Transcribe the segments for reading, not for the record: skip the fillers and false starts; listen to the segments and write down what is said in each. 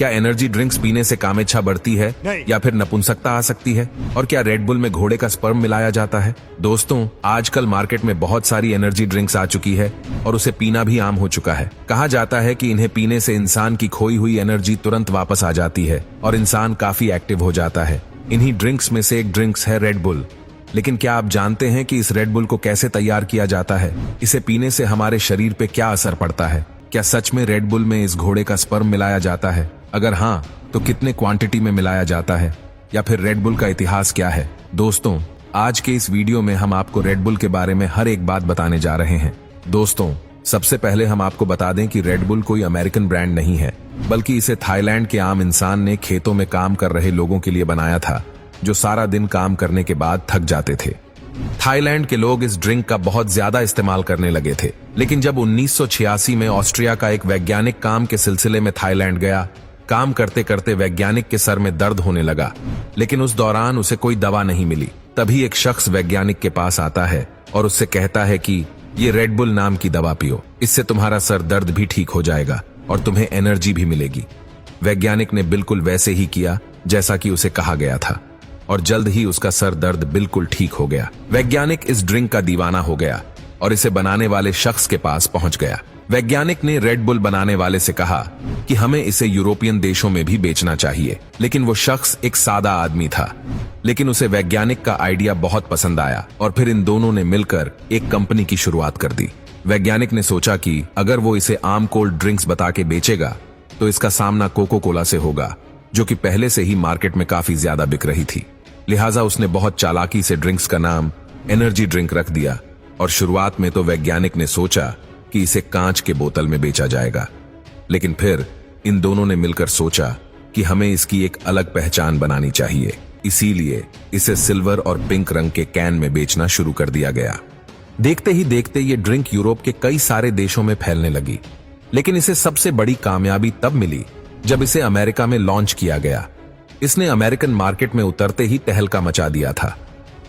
क्या energy drinks पीने से कामेच्छा बढ़ती है या फिर नपुंसकता आ सकती है? और क्या रेड बुल में घोड़े का स्पर्म मिलाया जाता है? दोस्तों, आजकल मार्केट में बहुत सारी एनर्जी ड्रिंक्स आ चुकी है और उसे पीना भी आम हो चुका है। कहा जाता है कि इन्हें पीने से इंसान की खोई हुई एनर्जी तुरंत वापस आ जाती है और इंसान काफी एक्टिव हो जाता है। इन्हीं ड्रिंक्स में से एक ड्रिंक्स है रेड बुल। लेकिन क्या आप जानते हैं कि इस रेड बुल को कैसे तैयार किया जाता है? इसे पीने से हमारे शरीर पे क्या असर पड़ता है? क्या सच में रेड बुल में इस घोड़े का स्पर्म मिलाया जाता है? अगर हाँ, तो कितने क्वांटिटी में मिलाया जाता है? या फिर रेड बुल का इतिहास क्या है? दोस्तों, आज के इस वीडियो में हम आपको रेड बुल के बारे में हर एक बात बताने जा रहे हैं। दोस्तों, सबसे पहले हम आपको बता दें कि रेड बुल कोई अमेरिकन ब्रांड नहीं है, बल्कि इसे थाईलैंड के आम इंसान ने खेतों में काम कर रहे लोगों के लिए बनाया था, जो सारा दिन काम करने के बाद थक जाते थे। थाईलैंड के लोग इस ड्रिंक का बहुत ज्यादा इस्तेमाल करने लगे थे, लेकिन जब 1986 में ऑस्ट्रिया का एक वैज्ञानिक काम के सिलसिले में थाईलैंड गया, काम करते करते वैज्ञानिक के सर में दर्द होने लगा, लेकिन उस दौरान उसे कोई दवा नहीं मिली। तभी एक शख्स वैज्ञानिक के पास आता है और उससे कहता है कि ये रेड बुल नाम की दवा पियो, इससे तुम्हारा सर दर्द भी ठीक हो जाएगा और तुम्हें एनर्जी भी मिलेगी। वैज्ञानिक ने बिल्कुल वैसे ही किया जैसा कि उसे कहा गया था और जल्द ही उसका सर दर्द बिल्कुल ठीक हो गया। वैज्ञानिक इस ड्रिंक का दीवाना हो गया और इसे बनाने वाले शख्स के पास पहुंच गया। वैज्ञानिक ने रेड बुल बनाने वाले से कहा कि हमें इसे यूरोपियन देशों में भी बेचना चाहिए, लेकिन वो शख्स एक सादा आदमी था। लेकिन उसे वैज्ञानिक का आइडिया बहुत पसंद आया और फिर इन दोनों ने मिलकर एक कंपनी की शुरुआत कर दी। वैज्ञानिक ने सोचा कि अगर वो इसे आम कोल्ड ड्रिंक्स बता के बेचेगा तो इसका सामना कोको कोला से होगा, जो कि पहले से ही मार्केट में काफी ज्यादा बिक रही थी। लिहाजा उसने बहुत चालाकी से ड्रिंक्स का नाम एनर्जी ड्रिंक रख दिया और शुरुआत में तो वैज्ञानिक ने सोचा कि इसे कांच के बोतल में बेचा जाएगा, लेकिन फिर इन दोनों ने मिलकर सोचा कि हमें इसकी एक अलग पहचान बनानी चाहिए। इसीलिए इसे सिल्वर और पिंक रंग के कैन में बेचना शुरू कर दिया गया। देखते ही देखते ये ड्रिंक यूरोप के कई सारे देशों में फैलने लगी, लेकिन इसे सबसे बड़ी कामयाबी तब मिली जब इसे अमेरिका में लॉन्च किया गया। इसने अमेरिकन मार्केट में उतरते ही तहलका मचा दिया था।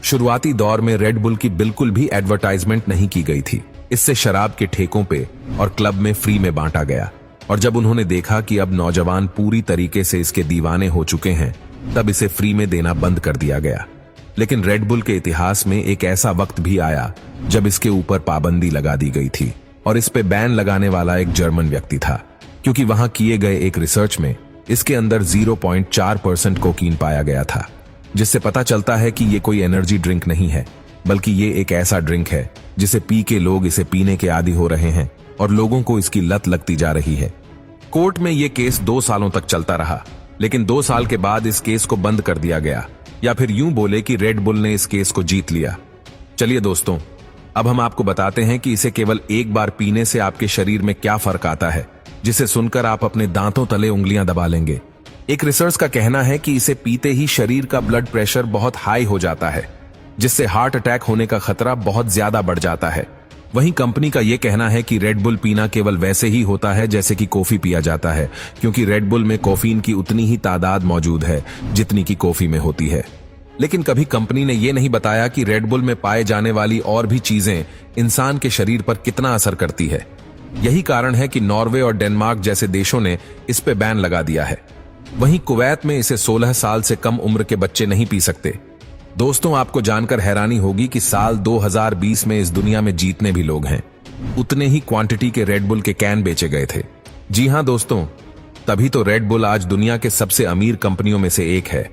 शुरुआती दौर में रेड बुल की बिल्कुल भी एडवर्टाइजमेंट नहीं की गई थी। इससे शराब के ठेकों पे और क्लब में फ्री में बांटा गया, और जब उन्होंने देखा कि अब नौजवान पूरी तरीके से इसके दीवाने हो चुके हैं, तब इसे फ्री में देना बंद कर दिया गया। लेकिन रेड बुल के इतिहास में एक ऐसा वक्त भी आया जब इसके ऊपर पाबंदी लगा दी गई थी, और इस पे बैन लगाने वाला एक जर्मन व्यक्ति था, क्योंकि वहां किए गए एक रिसर्च में इसके अंदर 0.4% कोकीन पाया गया था, जिससे पता चलता है कि ये कोई एनर्जी ड्रिंक नहीं है, बल्कि ये एक ऐसा ड्रिंक है जिसे पी के लोग इसे पीने के आदी हो रहे हैं और लोगों को इसकी लत लगती जा रही है। कोर्ट में ये केस 2 सालों तक चलता रहा, लेकिन 2 साल के बाद इस केस को बंद कर दिया गया, या फिर यूं बोले कि रेड बुल ने इस केस को जीत लिया। चलिए दोस्तों, अब हम आपको बताते हैं कि इसे केवल एक बार पीने से आपके शरीर में क्या फर्क आता है, जिसे सुनकर आप अपने दांतों तले उंगलियां दबा लेंगे। एक रिसर्च का कहना है कि इसे पीते ही शरीर का ब्लड प्रेशर बहुत हाई हो जाता है, जिससे हार्ट अटैक होने का खतरा बहुत ज्यादा बढ़ जाता है। वहीं कंपनी का यह कहना है कि रेड बुल पीना केवल वैसे ही होता है जैसे कि कॉफी पिया जाता है, क्योंकि रेड बुल में कैफीन की उतनी ही तादाद मौजूद है जितनी की कॉफी में होती है। लेकिन कभी कंपनी ने यह नहीं बताया कि रेड बुल में पाए जाने वाली और भी चीजें इंसान के शरीर पर कितना असर करती है। यही कारण है कि नॉर्वे और डेनमार्क जैसे देशों ने इस पे बैन लगा दिया है। वहीं कुवैत में इसे 16 साल से कम उम्र के बच्चे नहीं पी सकते। दोस्तों, आपको जानकर हैरानी होगी कि साल 2020 में इस दुनिया में जितने भी लोग हैं, उतने ही क्वांटिटी के रेड बुल के कैन बेचे गए थे। जी हां दोस्तों, तभी तो रेड बुल आज दुनिया के सबसे अमीर कंपनियों में से एक है।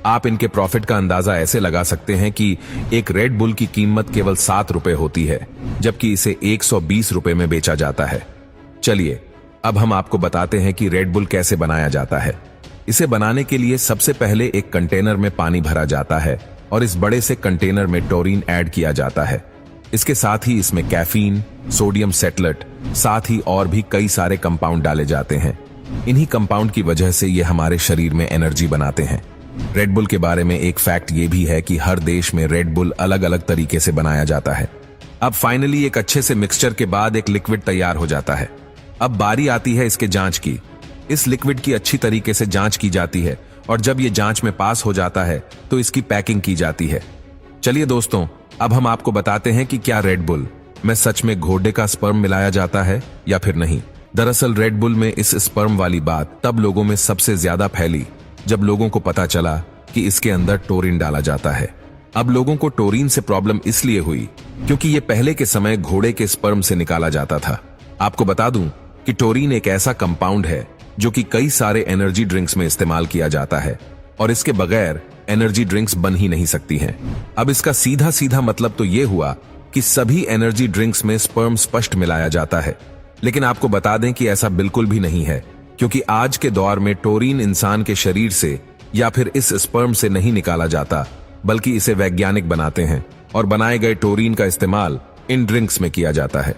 आप इनके प्रॉफिट का अंदाजा ऐसे लगा सकते हैं कि एक रेड बुल की कीमत केवल 7 रुपए होती है, जबकि इसे 120 रुपए में बेचा जाता है। चलिए, अब हम आपको बताते हैं कि रेड बुल कैसे बनाया जाता है। इसे बनाने के लिए सबसे पहले एक कंटेनर में पानी भरा जाता है और इस बड़े से कंटेनर में टोरीन ऐड किया जाता है। इसके साथ ही इसमें कैफीन, सोडियम सेटलेट, साथ ही और भी कई सारे कंपाउंड डाले जाते हैं। इन्हीं कंपाउंड की वजह से ये हमारे शरीर में एनर्जी बनाते हैं। रेड बुल के बारे में एक फैक्ट ये भी है कि हर देश में रेड बुल अलग अलग तरीके से बनाया जाता है। अब फाइनली एक अच्छे से मिक्सचर के बाद एक लिक्विड तैयार हो जाता है। अब बारी आती है इसके जांच की। इस लिक्विड की अच्छी तरीके से जांच की जाती है और जब ये जांच में पास हो जाता है तो इसकी पैकिंग की जाती है। चलिए दोस्तों, अब हम आपको बताते हैं कि क्या रेड बुल में सच में घोड़े का स्पर्म मिलाया जाता है या फिर नहीं। दरअसल रेड बुल में इस स्पर्म वाली बात तब लोगों में सबसे ज्यादा फैली जब लोगों को पता चला कि इसके अंदर टोरिन डाला जाता है। अब लोगों को टोरिन से प्रॉब्लम इसलिए हुई क्योंकि ये पहले के समय घोड़े के स्पर्म से निकाला जाता था। आपको बता दूं कि टोरिन एक ऐसा कंपाउंड है जो कि कई सारे एनर्जी ड्रिंक्स में इस्तेमाल किया जाता है और इसके बगैर एनर्जी ड्रिंक्स बन ही नहीं सकती हैं। अब इसका सीधा सीधा मतलब तो ये हुआ कि सभी एनर्जी ड्रिंक्स में स्पर्म स्पष्ट मिलाया जाता है, लेकिन आपको बता दें कि ऐसा बिल्कुल भी नहीं है, क्योंकि आज के दौर में टोरिन इंसान के शरीर से या फिर इस स्पर्म से नहीं निकाला जाता, बल्कि इसे वैज्ञानिक बनाते हैं और बनाए गए टोरिन का इस्तेमाल इन ड्रिंक्स में किया जाता है।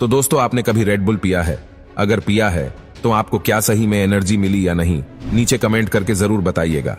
तो दोस्तों, आपने कभी रेड बुल पिया है? अगर पिया है तो आपको क्या सही में एनर्जी मिली या नहीं, नीचे कमेंट करके जरूर बताइएगा।